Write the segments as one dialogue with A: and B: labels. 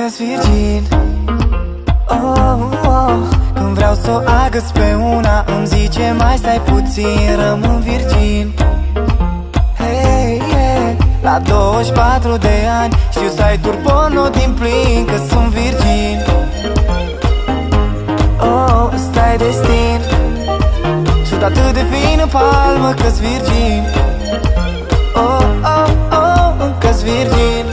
A: că-s virgin. Când vreau să o agăț pe una, îmi zice mai stai puțin, rămân virgin. Hey, yeah. La 24 de ani știu site-uri porno din plin, că sunt virgin. Ăsta-i destin. Sunt atât de fină palmă, că-s virgin. Că-s virgin.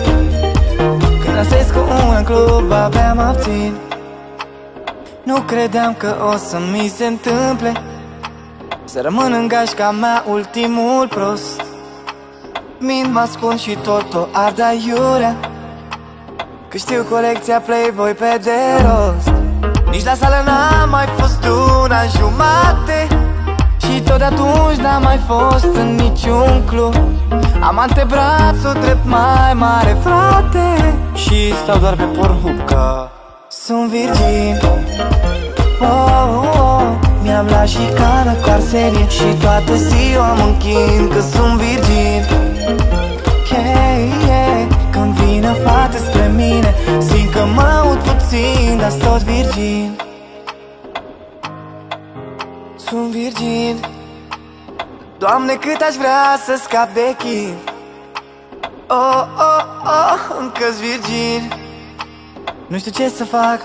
A: Când dansez cu una în club, abia mă abțin. Nu credeam că o să mi se întâmple să rămân în gașca mea ultimul prost. Mint, mă ascund și tot o ard aiurea, că știu colecția Playboy pe de rost. Nici la sală n-am mai fost una jumate și tot de atunci n-am mai fost în niciun club. Am antebrațul drept mai mare, frate, și stau doar pe Pornhub că sunt virgin. Mi-am luat și cană cu arsenie și toată ziua mă închin, că sunt virgin. Când vine fată spre mine, simt că mă aud puțin, dar-s tot virgin. Sunt virgin. Doamne, cât aș vrea să scap de chin. Încă-s virgin. Nu știu ce să fac,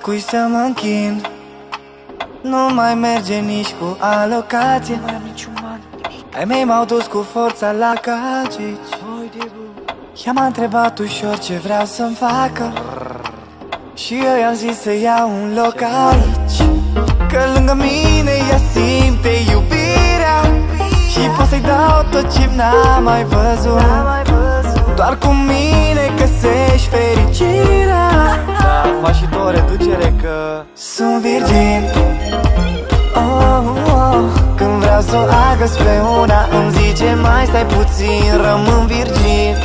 A: cui să mă închin. Nu mai merge nici cu alocație. Nu mai am niciun bani, nimic. Ai mei m-au dus cu forța la cagici. Ea m-a întrebat ușor ce vreau să-mi facă și eu i-am zis să iau un loc aici, că lângă mine ea simte iubirea și pot să-i dau tot ce n-am mai văzut. Doar cu mine găsești fericirea. Da, faci și tu o reducere că sunt virgin. Când vreau să o agăț pe una, îmi zice mai stai puțin, rămân virgin.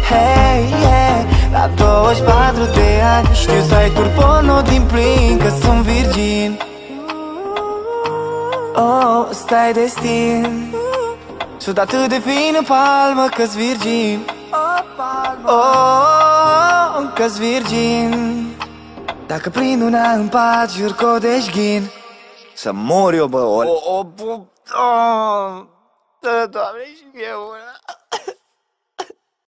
A: Hey, yeah. La 24 de ani știu site-uri porno din plin, că sunt virgin. Ăsta-i destin. Sunt atât de fină palmă, că-s virgin. Că-s virgin. Dacă prind una în pat, jur că o deșghin. Să mor eu, bă, ori. Doamne, și eu una.